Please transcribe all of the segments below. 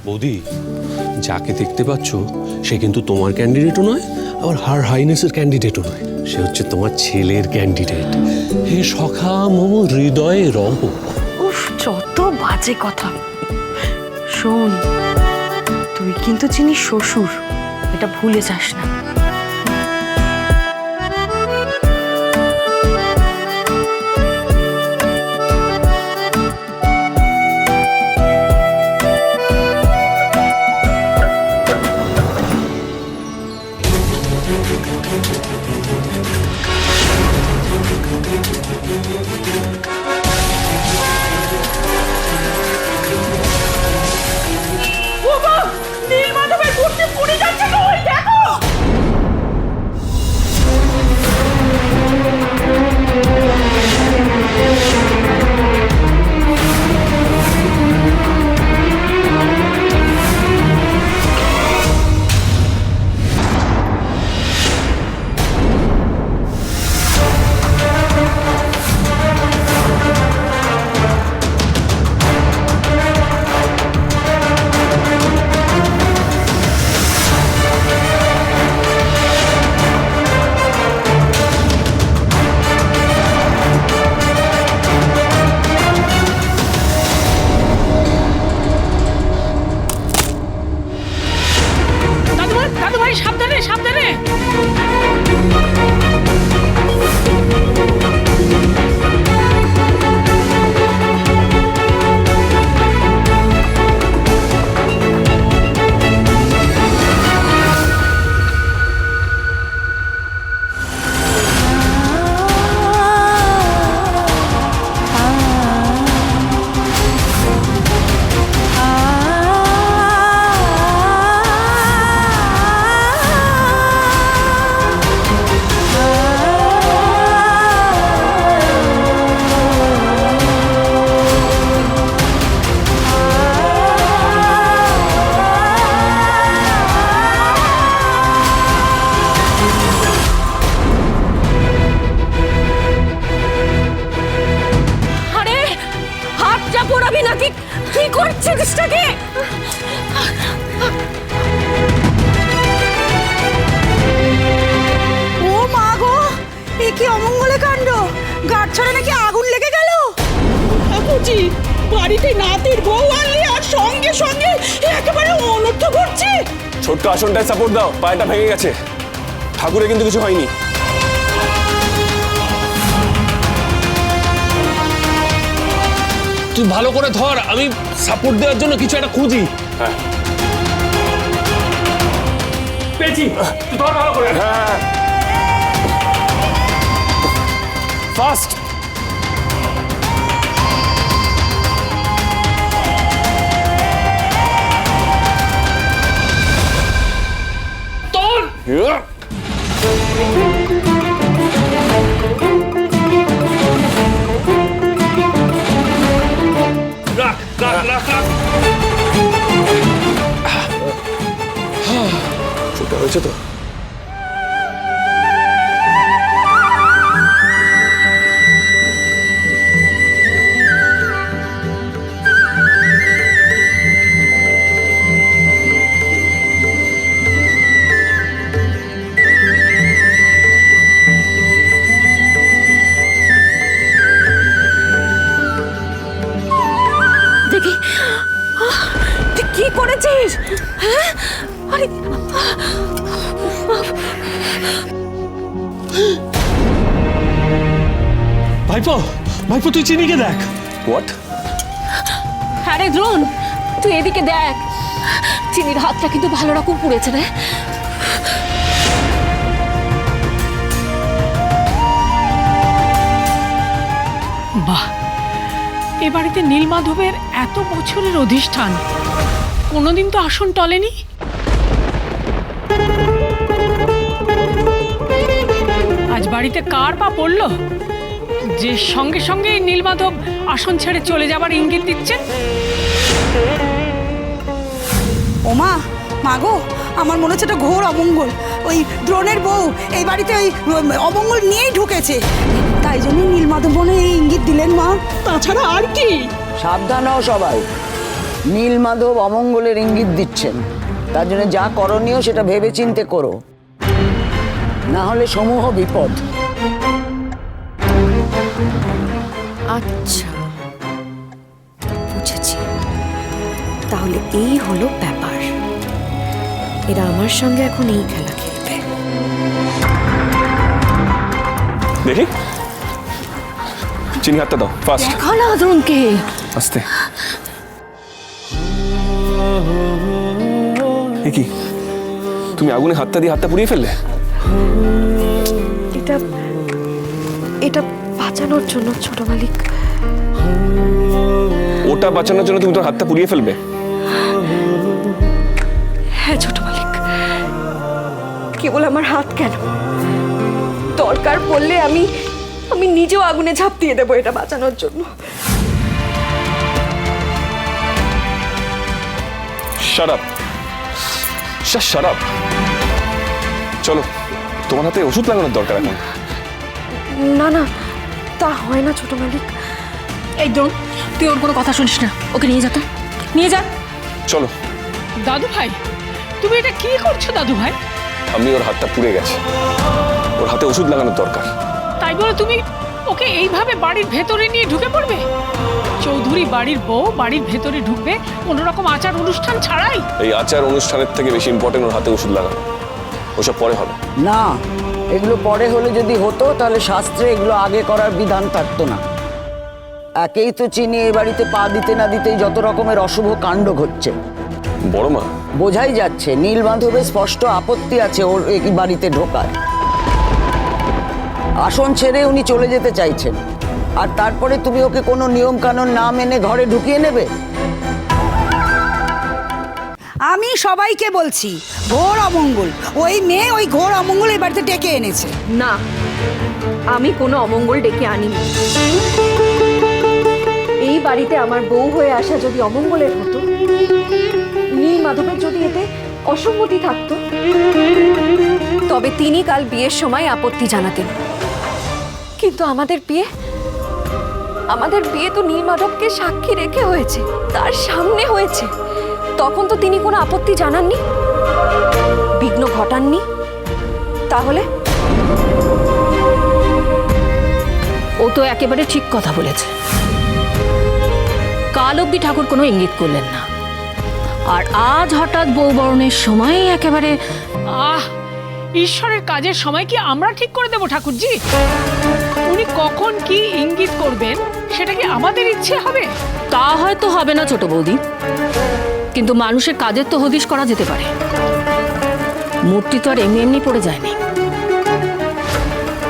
বৌদি, যাকে দেখতে পাচ্ছ সে কিন্তু তোমার ক্যান্ডিডেটও নয়, আবার হার হাইনেসের ক্যান্ডিডেটও নয়। সে হচ্ছে তোমার ছেলের ক্যান্ডিডেট। হে সখা মম হৃদয়ে রব। উফ, যত বাজে কথা। শোন, তুই কিন্তু চিনিস শ্বশুর, এটা ভুলে যাস না। সাবধানে সাবধানে। কি করছিস টাকে? ও মা গো, এ কি অমঙ্গলে কাণ্ড! গাছ ছড়া নাকি আগুন লেগে গেল। বুঝি বাড়িতে নাতির বউ আনলি আর সঙ্গে সঙ্গে একেবারে অনর্থ করছে। ছোট্ট আসনটায় সাপোর্ট দাও, পায়েটা ভেঙে গেছে। ঠাকুরে কিন্তু কিছু হয়নি। তুই ভালো করে ধর, আমি সাপোর্ট দেওয়ার জন্য কিছু একটা খুঁজি। হ্যাঁ পেয়েছি, তুই ধর ভালো করে। হ্যাঁ ফাস্ট। তোর রাখ রাখ রাখ রাখ। ছোটটা হয়েছে তো? দেখি, তুই কি করেছিস? হ্যাঁ, আরে ভাইপো, ভাইপো তুই চিনিকে দেখ। হোয়াট? আরে দ্রোণ, তুই এদিকে দেখ, চিনির হাতটা কিন্তু ভালো রকম পুড়েছে রে। বাহ, এ বাড়িতে নীলমাধবের এত বছরের অধিষ্ঠান, কোনোদিন তো আসন টলেনি। আজ বাড়িতে কার পা পড়লো যে সঙ্গে সঙ্গে নীলমাধব আসন ছেড়ে চলে যাবার ইঙ্গিত দিচ্ছেন? ওমা, মাগো, আমার মনে হচ্ছে এটা ঘোর অমঙ্গল। ওই দ্রোণের বউ এই বাড়িতে ওই অমঙ্গল নিয়েই ঢুকেছে, তাই জন্য নীলমাধব বনে এই ইঙ্গিত দিলেন মা। তাছাড়া আর কি? সাবধান হও সবাই, নীলমাধব অমঙ্গলের ইঙ্গিত দিচ্ছেন, তার জন্য যা করণীয় সেটা ভেবেচিন্তে করো, না হলে সমূহ বিপদ। আচ্ছা, বুঝেছি। তাহলে এই হলো ব্যাপার। এরা আমার সঙ্গে এখন এই খেলা খেলবে। দেখি, চিনি হাতটা দাও ফাস্ট। দেখা না দ্রোণকে। আস্তে। এ কি, তুমি আগুনে হাতটা দিয়ে হাতটা পুড়িয়ে ফেললে? এটা এটা বাঁচানোর জন্য ছোট মালিক। ওটা বাঁচানোর জন্য তুমি তোমার হাতটা পুড়িয়ে ফেলবে? হ্যাঁ ছোট মালিক, কেবল আমার হাত কেন, দরকার পড়লে আমি নিজেও আগুনে ঝাঁপ দিয়ে দেবো এটা বাঁচানোর জন্য। Shut up, shut up. চলো, তোমার হাতে ওষুধ লাগানোর দরকার এখন। না না, তা হয় না ছোট মালিক। এই দ্রোণ, তুই ওর কোনো কথা শুনিস না, ওকে নিয়ে যা তো, নিয়ে যা। চলো। দাদু ভাই, তুমি এটা কি করছো দাদু ভাই? আমি ওর হাতটা পুড়ে গেছে, ওর হাতে ওষুধ লাগানোর দরকার। তাই বলে তুমি ওকে এইভাবে বাড়ির ভেতরে নিয়ে ঢুকে পড়বে? চৌধুরী বাড়ির বউ বাড়ির ভেতরে ঢুকবে কোনো রকম আচার অনুষ্ঠান ছাড়াই? এই আচার অনুষ্ঠানের থেকে বেশি ইম্পর্টেন্ট ওর হাতে ওষুধ লাগানো। ওসব পরে হবে। না, এগুলো পরে হলে যদি হতো তাহলে শাস্ত্রে এগুলো আগে করার বিধান থাকতো না। একেই তো চিনি এ বাড়িতে পা দিতে না দিতেই যত রকমের অশুভ কাণ্ড ঘটছে। বড় মা, বোঝাই যাচ্ছে নীলমাধবের স্পষ্ট আপত্তি আছে ওর এই বাড়িতে ঢোকার। আসন ছেড়ে উনি চলে যেতে চাইছেন, আর তারপরে তুমি ওকে কোনো নিয়ম কানুন না মেনে ঘরে ঢুকিয়ে নেবে? আমি সবাইকে বলছি ঘোর অমঙ্গল, ওই মেয়ে ওই ঘোর অমঙ্গল এই বাড়িতে ডেকে এনেছে। না, আমি কোনো অমঙ্গল ডেকে আনিনি। এই বাড়িতে আমার বউ হয়ে আসা যদি অমঙ্গলের হতো, নীলমাধবের যদি এতে অসম্মতি থাকতো, তবে তিনি কাল বিয়ের সময় আপত্তি জানাতেন। কিন্তু আমাদের বিয়ে তো নীলমাধবকে সাক্ষী রেখে হয়েছে, তার সামনে হয়েছে। তখন তো তিনি কোনো আপত্তি জানাননি, বিঘ্ন ঘটাননি। তাহলে ও তো একেবারে ঠিক কথা বলেছে। কাল অবধি ঠাকুর কোনো ইঙ্গিত করলেন না, আর আজ হঠাৎ বউ বরণের সময় একেবারে। আহ, ঈশ্বরের কাজের সময় কি আমরা ঠিক করে দেবো ঠাকুরজি? উনি কখন কি ইঙ্গিত করবেন সেটা কি আমাদের ইচ্ছে হবে? তা হয়তো হবে না ছোট বৌদি, কিন্তু মানুষের কাজের তো হদিশ করা যেতে পারে। মূর্তি তো আর এমনি এমনি পড়ে যায়নি,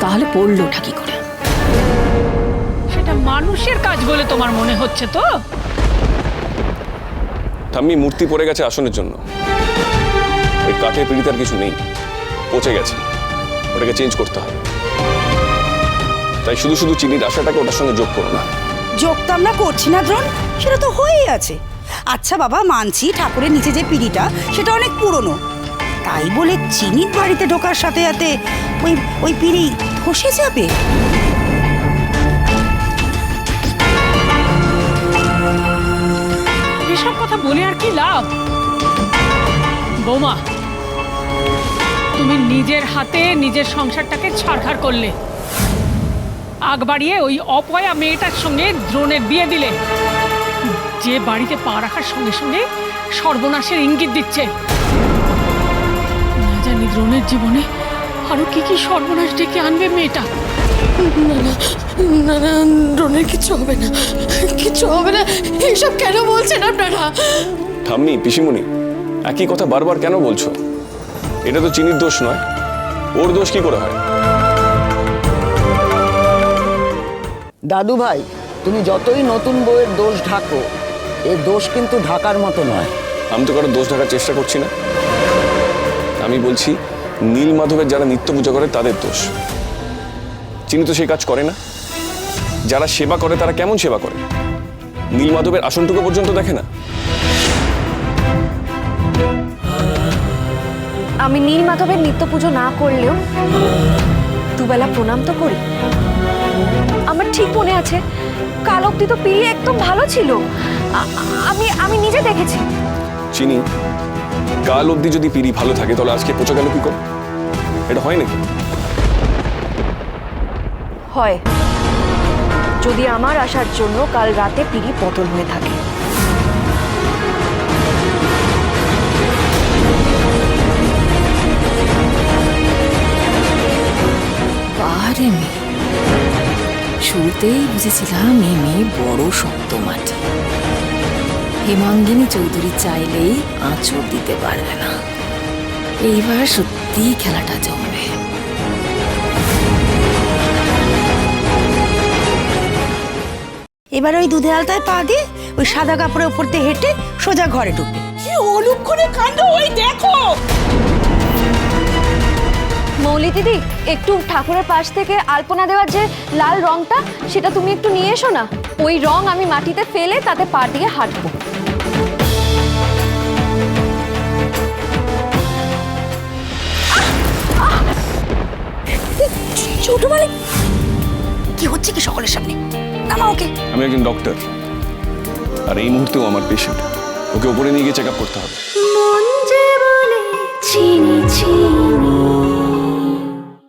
তাহলে পড়লোটা কি করে? সেটা মানুষের কাজ বলে তোমার মনে হচ্ছে তো? ঠাম্মি, মূর্তি পড়ে গেছে আসনের জন্য। ওই কাঠের পিড়িতে আর কিছু নেই, পচে গেছে, ওটাকে চেঞ্জ করতে হবে। তাই শুধু শুধু চিনির আশাটাকে ওটার সঙ্গে যোগ করো না। যোগ তো আমরা করছি না দ্রোণ, সেটা তো হয়েই আছে। আচ্ছা বাবা, মানছি ঠাকুরের নিচে যে পিঁড়িটা সেটা অনেক পুরনো, তাই বলে চিনির বাড়িতে ঢোকার সাথে সাথে ওই পিঁড়ি ধসে যাবে? এসব কথা বলে আর কি লাভ? বৌমা, তুমি নিজের হাতে নিজের সংসারটাকে ছাড়খাড় করলে। আগ বাড়িয়ে ওই অপয়া মেয়েটার সঙ্গে দ্রোণের বিয়ে দিলে, যে বাড়িতে পা রাখার সঙ্গে সঙ্গে সর্বনাশের ইঙ্গিত দিচ্ছে। না জানি দ্রোণের জীবনে আরো কি কি সর্বনাশ ডেকে আনবে মেয়েটা। না না, দ্রোণের কিচ্ছু হবে না, কিচ্ছু হবে না। এইসব কেন বলছেন আপনারা? ঠাম্মি, পিসিমণি, একই কথা বারবার কেন বলছো? এটা তো চিনির দোষ নয়, ওর দোষ কি করে হয়? দাদু ভাই, তুমি যতই নতুন বউয়ের দোষ ঢাকো, এর দোষ কিন্তু ঢাকার মতো নয়। আমি তো কারো দোষ ঢাকার চেষ্টা করছি না। আমি বলছি নীলমাধবের যারা নিত্য পূজা করে তাদের দোষ। চিনি তো সেই কাজ করে না। যারা সেবা করে তারা কেমন সেবা করে? নীলমাধবের আসনটুকু পর্যন্ত দেখে না। আমি নীলমাধবের নিত্য পুজো না করলেও দুবেলা প্রণাম তো করি। আমার ঠিক মনে আছে কাল অব্দি তো পিড়ি একদম ভালো ছিল, আমি নিজে দেখেছি। চিনি, কাল অবধি যদি পিড়ি ভালো থাকে তাহলে আজকে পচে গেল কি করে? এটা হয় নাকি? হয়, যদি আমার আসার জন্য কাল রাতে পিড়ি পতন হয়ে থাকে। বারে মেয়ে, শুরুতেই বুঝেছিলাম এই মেয়ে বড় শক্ত মাটি। হেমাঙ্গিনী চৌধুরী চাইলেই আঁচড় দিতে পারবে না। এইবার সত্যি খেলাটা জমবে। এবার ওই দুধে আলতায় পা দিয়ে ওই সাদা কাপড়ের উপর দিয়ে হেঁটে সোজা ঘরে ঢুকবে। কি অলুক্ষণে কাণ্ড, ওই দেখো। মৌলি দিদি, একটু ঠাকুরের পাশ থেকে আলপনা দেওয়ার যে লাল রংটা, সেটা তুমি একটু নিয়ে এসো না। ওই রং আমি মাটিতে ফেলে তাতে পা দিয়ে হাঁটবো। ছোট মালিক, কি হচ্ছে কি সকলের সামনে? নামা ওকে। আমি একজন ডক্টর, আর এই মুহূর্তেও আমার পেশেন্ট। ওকে ওপরে নিয়ে গিয়ে চেক আপ করতে হবে। মন যে বলে চিনি চিনি